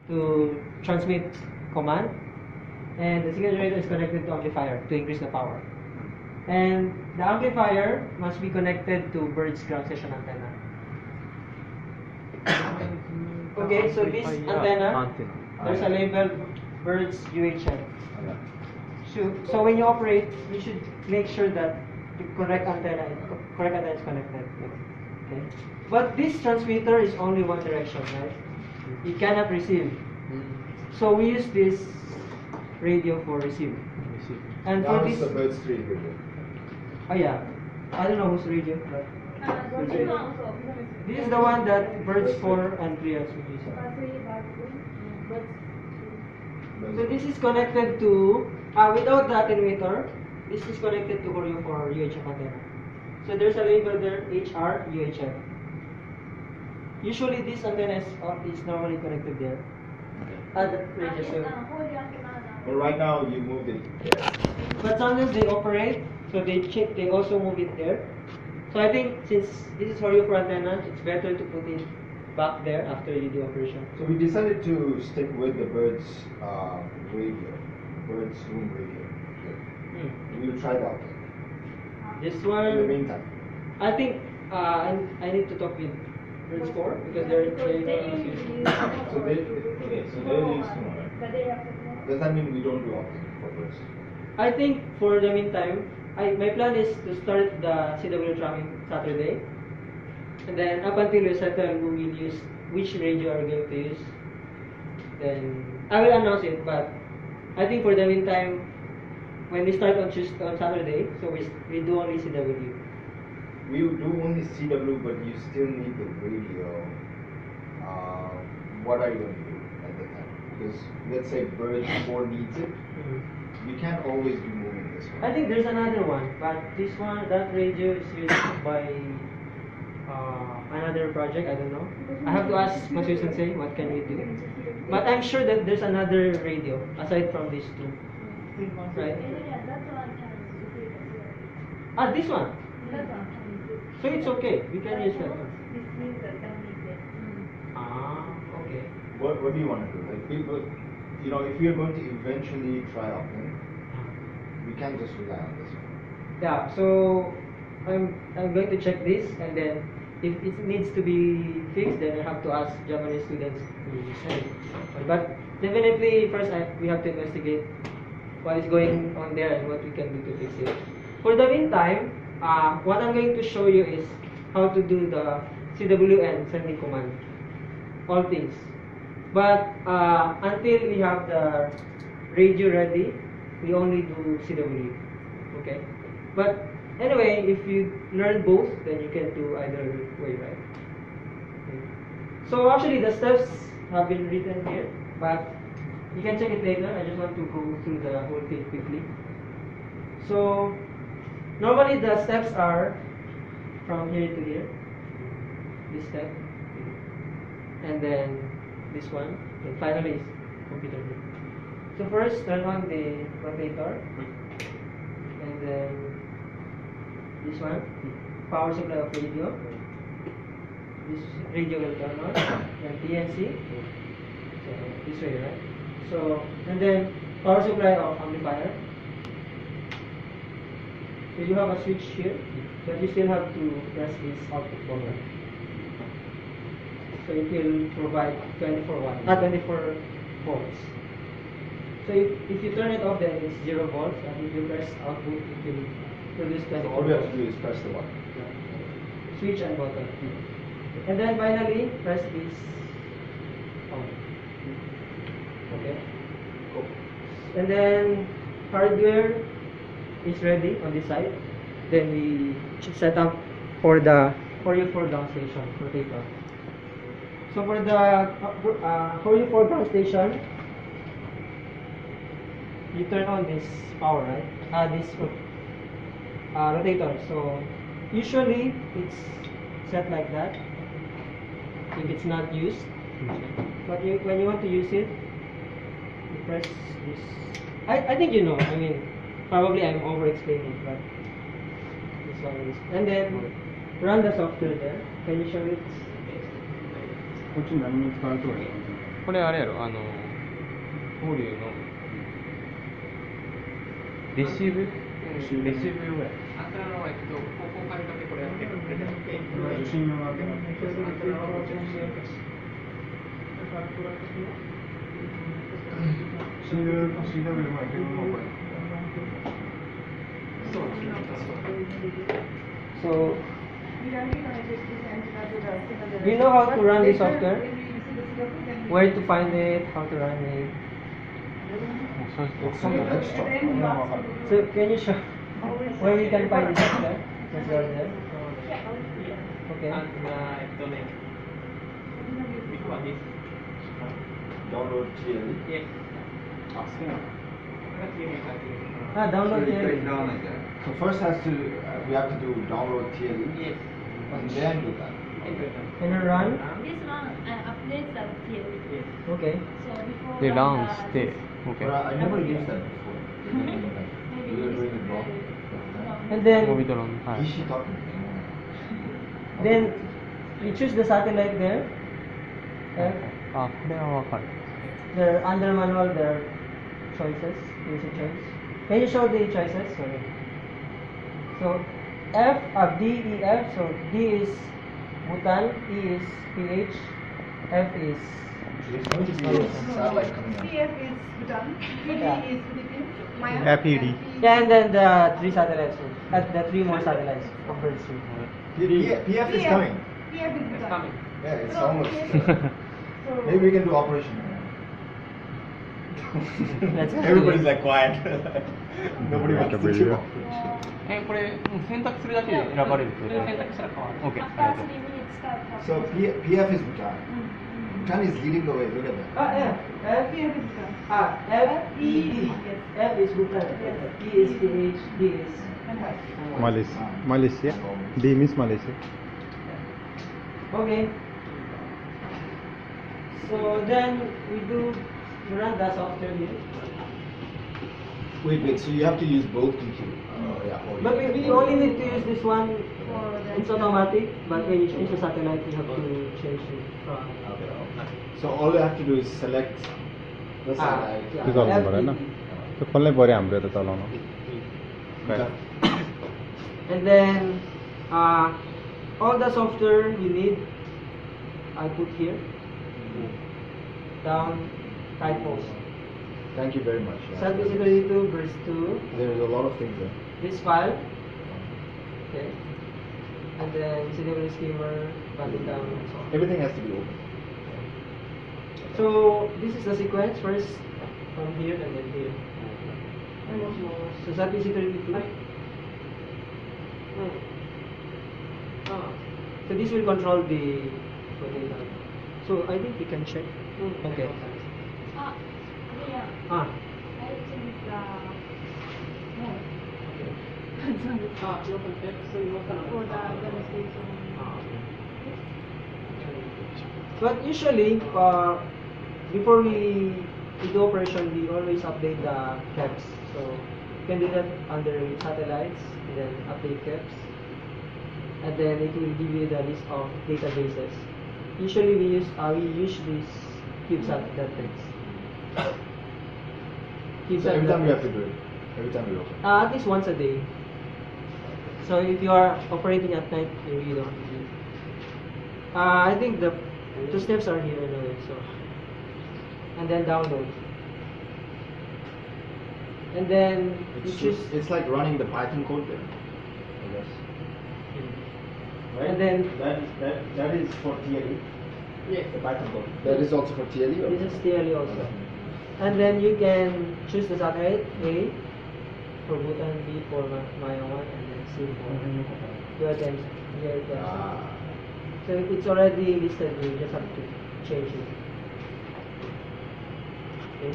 to transmit command, and the signal generator is connected to amplifier to increase the power. And the amplifier must be connected to bird's ground station antenna. Okay, so this antenna, there's a label bird's UHF. So when you operate, you should make sure that the correct antenna is connected. Okay. But this transmitter is only one direction, right? You cannot receive. So we use this radio for receive. And for this, the bird's 3 radio. Oh yeah, I don't know whose radio, but this is the one that birds 4 and 3 has been using. So this is connected to, without the attenuator, this is connected to Horio for UHF antenna. So there's a label there, HR, UHF. Usually this antenna is normally connected there. The radio. But right now you moved it there. But sometimes they operate, so they also move it there. So I think since this is Horio for antenna, it's better to put it back there after you do operation. So we decided to stick with the bird's radio, bird's room radio. We'll try that. This one. In the meantime. I think I need to talk with birds 4 because they're using. So they're used to. Does that mean we don't do optic for birds? I think for the meantime, my plan is to start the CW tracking Saturday, and then up until we settle who will use which radio are we going to use, then I will announce it. But I think for the meantime, when we start on Saturday, so we do only CW. We do only CW, but you still need the radio. What are you going to do at the time? Because let's say bird 4 needs it. We can't always be moving this one. I think there's another one, but that radio is used by another project. I don't know. I have to ask Masu Sensei what can we do. But I'm sure that there's another radio aside from these two. Right? This one. So it's okay. We can use that one. Okay. What do you want to do? Like people, if we are going to eventually try opting, we can't just rely on this one. Yeah. So I'm going to check this, and then if it needs to be fixed, then I have to ask Japanese students to send. But definitely, first we have to investigate what is going on there and what we can do to fix it. For the meantime, what I'm going to show you is how to do the CWN sending command, all things. But until we have the radio ready, we only do CW. Okay. But anyway, if you learn both, then you can do either way, right? Okay. So actually, the steps have been written here, but you can check it later. I just want to go through the whole thing quickly. So normally the steps are from here to here, this step, and then this one, and finally is computer here. So first turn on the rotator, and then this one, power supply of radio. This radio will turn on, and PNC. So this way, right? So and then power supply of amplifier. So you have a switch here, but you still have to press this output forward. So it will provide 24 volts. So if you turn it off, then it's 0 volts, and if you press output, it will produce 24 So all we have to do is press the button. Yeah. Switch and button. And then finally, press this on. Okay. Cool. And then hardware is ready on this side. Then we set up for your ground station rotator. So for your ground station, you turn on this power, right? This rotator. So usually it's set like that if it's not used. But when you want to use it, you press this. I think you know. I mean, probably I'm over explaining, but this one is. And then run the software there. Can you show it? これあれやろ、交流のレシーブ、レシーブ用や。アンテナの交換だけこれやってくれて受信用のアンテナ。So, do you know how to run the software? Where to find it? How to run it? It's on the desktop. So, can you show where we can find the software? Since you're there. Okay. Download TLE. Yes. Download So here. So first we have to do download TLE. Yes. And then do that. Can you run? This one updates the theory. Yes. Okay. So before They run launch the- the okay. But I never used that before. We were doing it wrong. And then, モビドロン、はい。 Is she talking? then you choose the satellite there. F. あ、これはわかる。 There under manual there are choices. Easy choice. Can you show the choices? Sorry. So F D E F. So D is Bhutan, E is PH, F is There's going to be a satellite coming up. PF is Bhutan, PD Yeah. is Philippines, Maya, FPD. yeah, and then the three satellites. The three more satellites of birds. PF is coming. PF is Bhutan. Yeah, it's So, almost. So, Maybe we can do operation. Let's Everybody's like quiet. Nobody wants to do video. operation. これ選択するだけで選ばれるってこと？選択したら変わる。OK。 After 3 minutes start. So PF is Bhutan. Bhutan is leading the way. Look at that. Yeah. F. PF is Bhutan. F E D. F is Bhutan. E is PH. D is Malaysia. Malaysia. D means Malaysia. Okay. So then we run the software here. Wait. So you have to use both computers. Yeah. But we only need to use this one. It's automatic. But when you change the satellite, you have to change it from. Okay. So all you have to do is select the satellite. yeah. त्यो गर्नु पऱ्यो होइन त्यो खोल्नै पऱ्यो हाम्रो यता चलाउन Okay. And then all the software you need, I put here. Down, typos. Thank you very much. Self-security 2, verse 2. There's a lot of things there. This file. Okay. And then CW schemer, button down, and so on. Everything has to be open. So this is the sequence first from here and then here. So self-security 2. So this will control the data. So I think we can check. Okay. Adrian, Ah. I change the mode for the demonstration. But usually, before we do operation, we always update the caps. So you can do that under satellites, and then update caps, and then it will give you the list of databases. Usually we use this CubeSat that text. So every time you have to do it. Every time you open. At least once a day. So if you are operating at night, you really don't do it. I think the two steps are here anyway. So, and then download, and then you choose, It's like running the Python code there. I guess. Right? and then that is for TLE. yes, The Python code. That is also for TLE. Or? this is TLE also. And then you can choose the satellite A for Bhutan, B for Maya 1, and then C for your attention. So it's already listed, you just have to change it. Okay.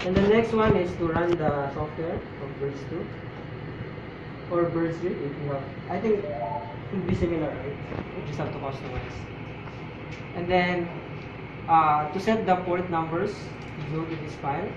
And the next one is to run the software of Birds 2 or Birds 3 if you have. I think it will be similar, right? You just have to customize. And then to set the port numbers, you go to this file.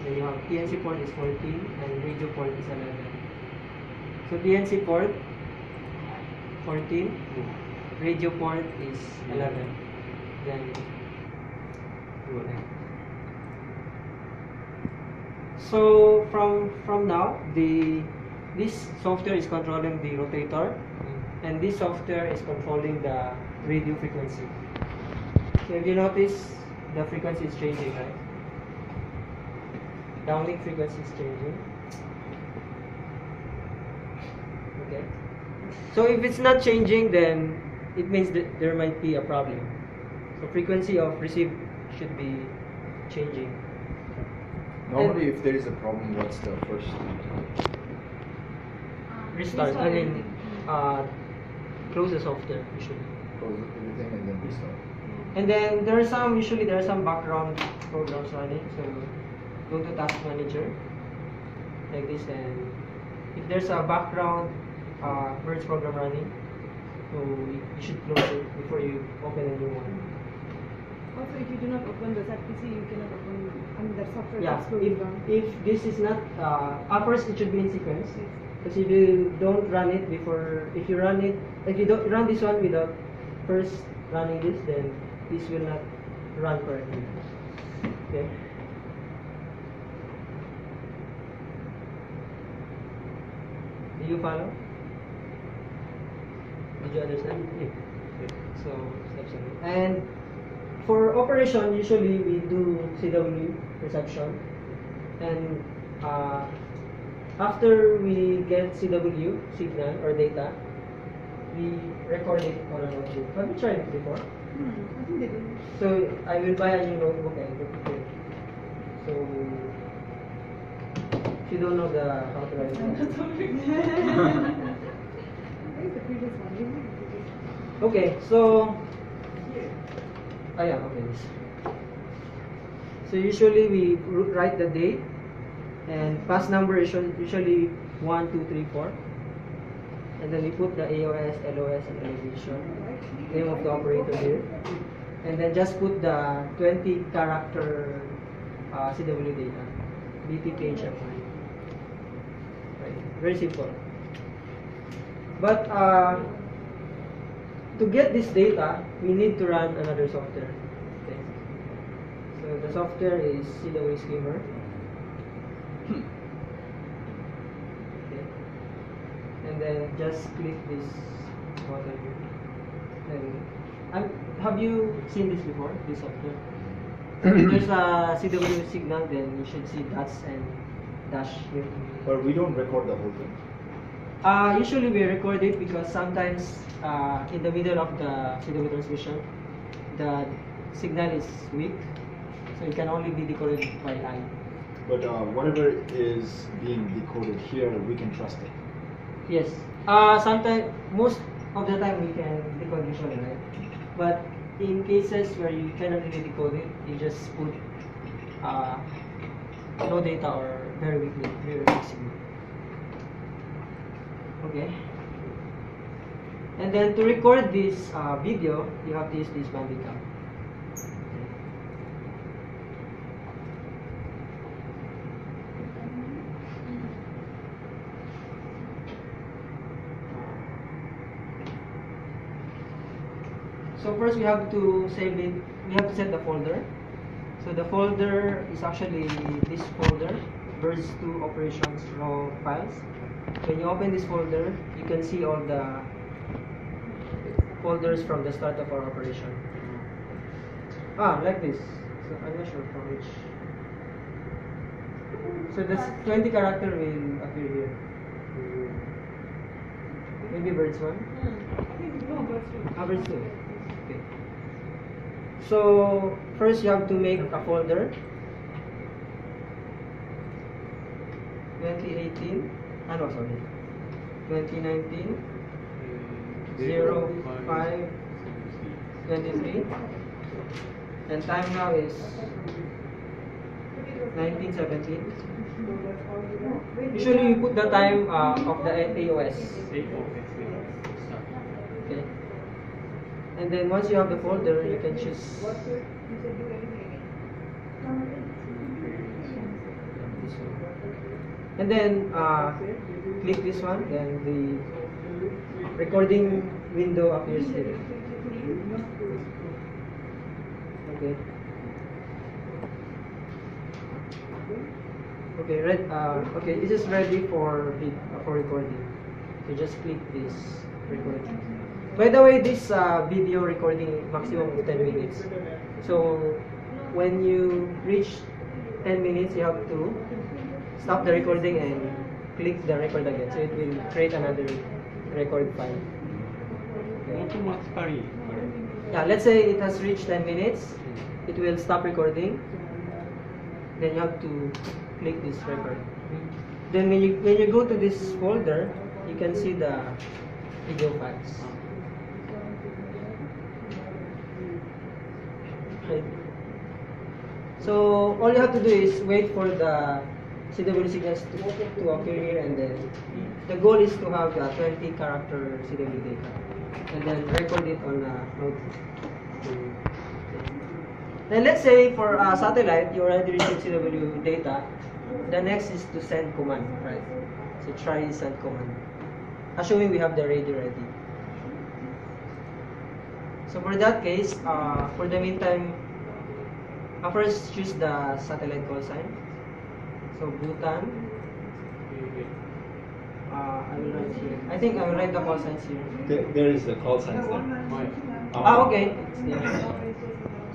So you have PNC port is 14 and radio port is 11. So PNC port 14, radio port is 11. Then So from now, this software is controlling the rotator, and this software is controlling the radio frequency. So if you notice, the frequency is changing, right? Downlink frequency is changing. Okay. So if it's not changing, then it means that there might be a problem. So frequency of receive should be changing. Normally, if there is a problem, what's the first? Restart. I mean, close the software usually. Close everything and then restart. And then there are some background programs running. So go to Task Manager like this, and if there's a background Merge program running, so you should close it before you open a new one. Also, if you do not open the ZPC, you cannot open the software. Yeah, that's going on. if this is not first, it should be in sequence. Because if you don't run it before, if you don't run this one without first running this, then this will not run correctly. Okay. Do you follow? Did you understand? Yeah. So steps on. And for operation, usually we do CW reception, and after we get CW signal or data, we record it on a notebook. Have you tried it before? I think they do. So I will buy a new notebook and put it. So if you don't know how to write it. Where is the previous one? Where is the previous one? Okay, so yeah, okay. So usually we write the date, and pass number is usually 1, 2, 3, 4, and then we put the AOS, LOS, and elevation, name of the operator here, and then just put the 20 character CW data, BTK HFI. Right, very simple. But to get this data, we need to run another software. Okay. So the software is CW Skimmer. Okay. And then just click this button here. And have you seen this before? This software. So if there's a CW signal, then you should see dots and dash here. But we don't record the whole thing. Usually we record it because sometimes in the middle of the CW transmission, the signal is weak, so it can only be decoded by eye. But whatever is being decoded here, we can trust it. Yes. Sometimes, most of the time we can decode visually, right? But in cases where you cannot really decode it, you just put no data or very weak signal. Okay. And then to record this video, you have to use this bandicam. So first we have to save it. We have to set the folder. So the folder is actually this folder, verse 2 operations raw files. When you open this folder, you can see all the folders from the start of our operation. Like this. So I'm not sure from which. So this 20 character will appear here. Maybe birds 1. No, but Birds 2. Okay. So first you have to make a folder. 2018. No, sorry. 2019 05 23, and time now is 1917. Usually we put the time of the AOS. Okay. And then once you have the folder, you can choose and then click this one, then the recording window appears here. Okay. Okay, okay, this is ready for recording. So just click this recording. By the way, this video recording maximum of 10 minutes. So when you reach 10 minutes, you have to stop the recording and click the record again. So it will create another record file. Okay. Yeah, let's say it has reached 10 minutes. It will stop recording. Then you have to click this record. Then when you go to this folder, you can see the video files. Right. So all you have to do is wait for the CW signals to appear here, and then the goal is to have the 20 character CW data, and then record it on a notebook. Then let's say for a satellite, you already received CW data. The next is to send command, right? So try send command. Assuming we have the radio ready. So for that case, for the meantime, first choose the satellite call sign. So Bhutan. I will write here. I think I will write the call signs here. There is the call signs there. Okay.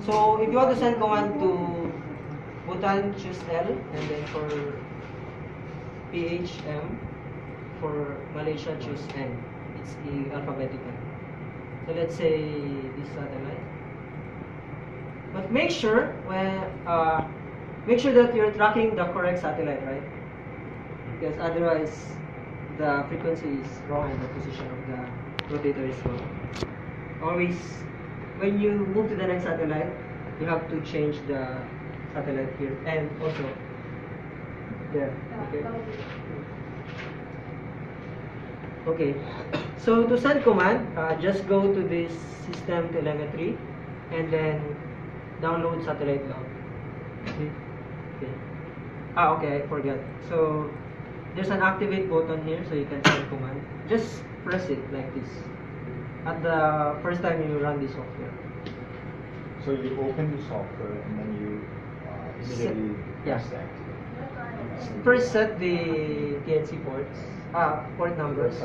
So if you want to send command to Bhutan, choose L, and then for PHM, for Malaysia, choose N. It's alphabetical. So let's say this satellite. But make sure that you're tracking the correct satellite, right? Because otherwise the frequency is wrong and the position of the rotator is wrong. Always, when you move to the next satellite, you have to change the satellite here and also there. Okay. Okay. So to send command, just go to this system telemetry and then download satellite log. Okay. Okay, I forgot. So there's an activate button here, so you can send command. Just press it like this at the first time you run the software. So you open the software and then you immediately press the activate. First set the TNC ports, port numbers.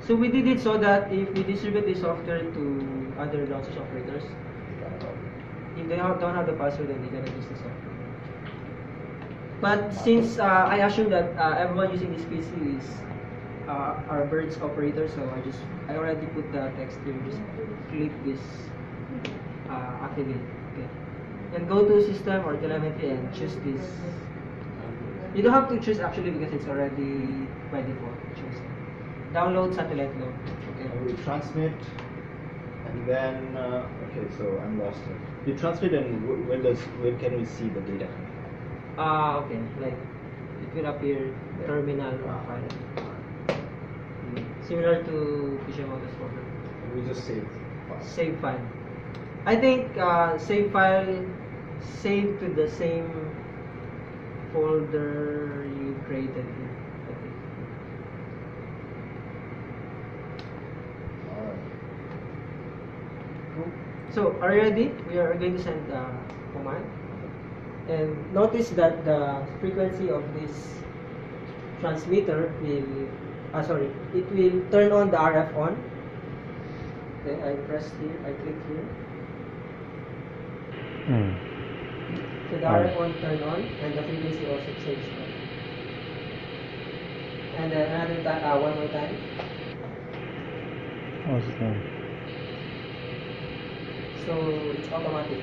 So we did it so that if we distribute the software to other ground source operators, if they don't have the password, then they're gonna use the software. But since I assume that everyone using this PC is are birds operators, so I already put the text here. Just click this activate. Okay. Then go to system or telemetry and choose this. You don't have to choose actually because it's already by default chosen. Download satellite log. Okay. We transmit, and then okay. So I'm lost here. You transmit, and when can we see the data? Okay. Like it will appear terminal or file. Similar to Fishimoto's folder. And we just save file. Save file. I think save file save to the same folder you created here. Alright. So are you ready? We are going to send command. And notice that the frequency of this transmitter will it will turn on the RF on. Okay, I press here, I click here. So the RF on turn on and the frequency also changed. And then another time, one more time. Okay. So it's automatic.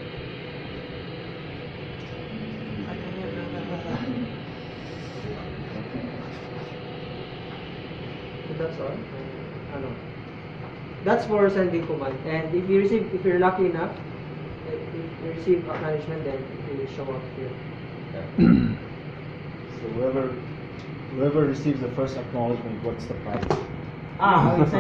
So that's all. That's for sending command. And if you're lucky enough, if you receive acknowledgement, then it will show up here. So whoever receives the first acknowledgement, what's the price? I will send